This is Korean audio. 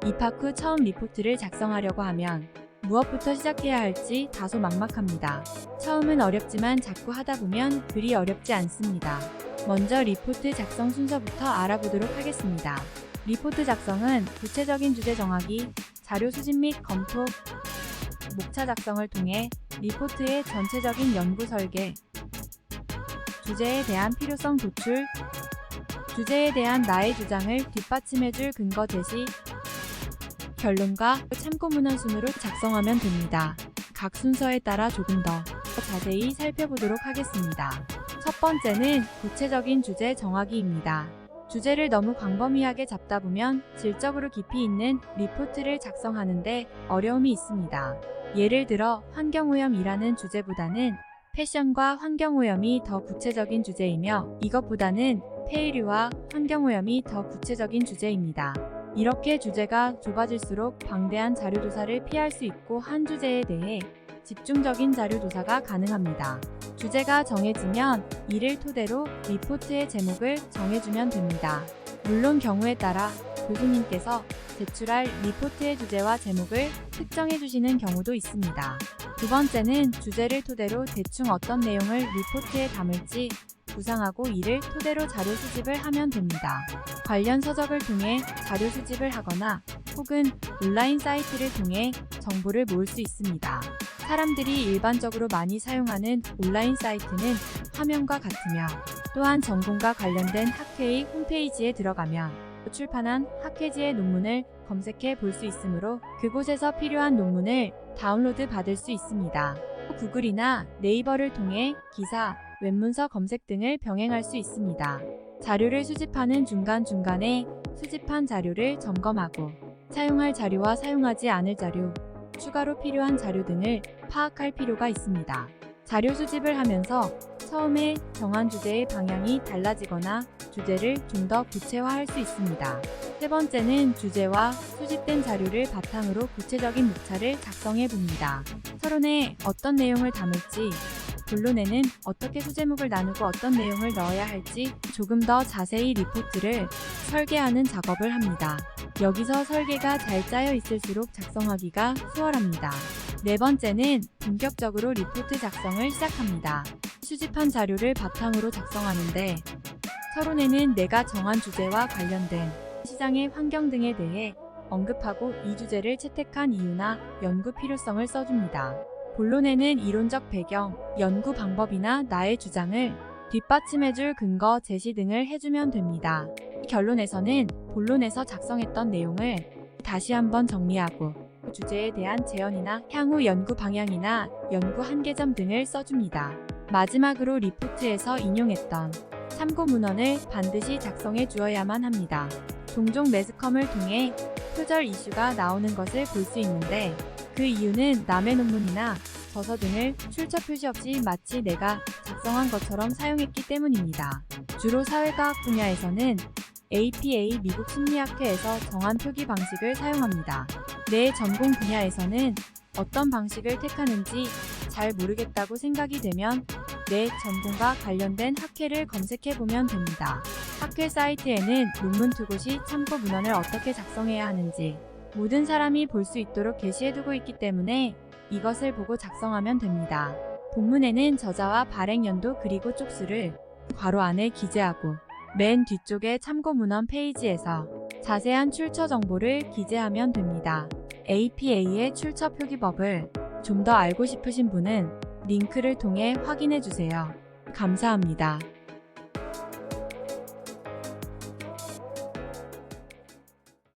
입학 후 처음 리포트를 작성하려고 하면 무엇부터 시작해야 할지 다소 막막합니다. 처음은 어렵지만 자꾸 하다 보면 그리 어렵지 않습니다. 먼저 리포트 작성 순서부터 알아보도록 하겠습니다. 리포트 작성은 구체적인 주제 정하기, 자료 수집 및 검토, 목차 작성을 통해 리포트의 전체적인 연구 설계, 주제에 대한 필요성 도출, 주제에 대한 나의 주장을 뒷받침해줄 근거 제시, 결론과 참고 문헌 순으로 작성하면 됩니다. 각 순서에 따라 조금 더 자세히 살펴보도록 하겠습니다. 첫 번째는 구체적인 주제 정하기입니다. 주제를 너무 광범위하게 잡다 보면 질적으로 깊이 있는 리포트를 작성하는데 어려움이 있습니다. 예를 들어 환경오염이라는 주제보다는 패션과 환경오염이 더 구체적인 주제이며 이것보다는 폐의류와 환경오염이 더 구체적인 주제입니다. 이렇게 주제가 좁아질수록 방대한 자료조사를 피할 수 있고 한 주제에 대해 집중적인 자료조사가 가능합니다. 주제가 정해지면 이를 토대로 리포트의 제목을 정해주면 됩니다. 물론 경우에 따라 교수님께서 제출할 리포트의 주제와 제목을 특정해 주시는 경우도 있습니다. 두 번째는 주제를 토대로 대충 어떤 내용을 리포트에 담을지 구상하고 이를 토대로 자료 수집을 하면 됩니다. 관련 서적을 통해 자료 수집을 하거나 혹은 온라인 사이트를 통해 정보를 모을 수 있습니다. 사람들이 일반적으로 많이 사용하는 온라인 사이트는 화면과 같으며 또한 전공과 관련된 학회의 홈페이지에 들어가면 출판한 학회지의 논문을 검색해 볼 수 있으므로 그곳에서 필요한 논문을 다운로드 받을 수 있습니다. 구글이나 네이버를 통해 기사, 웹문서 검색 등을 병행할 수 있습니다. 자료를 수집하는 중간중간에 수집한 자료를 점검하고 사용할 자료와 사용하지 않을 자료, 추가로 필요한 자료 등을 파악할 필요가 있습니다. 자료 수집을 하면서 처음에 정한 주제의 방향이 달라지거나 주제를 좀 더 구체화할 수 있습니다. 세 번째는 주제와 수집된 자료를 바탕으로 구체적인 목차를 작성해 봅니다. 서론에 어떤 내용을 담을지, 본론에는 어떻게 소제목을 나누고 어떤 내용을 넣어야 할지 조금 더 자세히 리포트를 설계하는 작업을 합니다. 여기서 설계가 잘 짜여 있을수록 작성하기가 수월합니다. 네 번째는 본격적으로 리포트 작성을 시작합니다. 수집한 자료를 바탕으로 작성하는데 서론에는 내가 정한 주제와 관련된 시장의 환경 등에 대해 언급하고 이 주제를 채택한 이유나 연구 필요성을 써줍니다. 본론에는 이론적 배경, 연구 방법이나 나의 주장을 뒷받침해줄 근거, 제시 등을 해주면 됩니다. 결론에서는 본론에서 작성했던 내용을 다시 한번 정리하고 주제에 대한 제언이나 향후 연구 방향이나 연구 한계점 등을 써줍니다. 마지막으로 리포트에서 인용했던 참고 문헌을 반드시 작성해 주어야만 합니다. 종종 매스컴을 통해 표절 이슈가 나오는 것을 볼 수 있는데 그 이유는 남의 논문이나 저서 등을 출처 표시 없이 마치 내가 작성한 것처럼 사용했기 때문입니다. 주로 사회과학 분야에서는 APA 미국 심리학회에서 정한 표기 방식을 사용합니다. 내 전공 분야에서는 어떤 방식을 택하는지 잘 모르겠다고 생각이 되면 내 전공과 관련된 학회를 검색해보면 됩니다. 학회 사이트에는 논문 두 곳이 참고 문헌을 어떻게 작성해야 하는지 모든 사람이 볼 수 있도록 게시해두고 있기 때문에 이것을 보고 작성하면 됩니다. 본문에는 저자와 발행 연도 그리고 쪽수를 괄호 안에 기재하고 맨 뒤쪽의 참고 문헌 페이지에서 자세한 출처 정보를 기재하면 됩니다. APA의 출처 표기법을 좀 더 알고 싶으신 분은 링크를 통해 확인해 주세요. 감사합니다.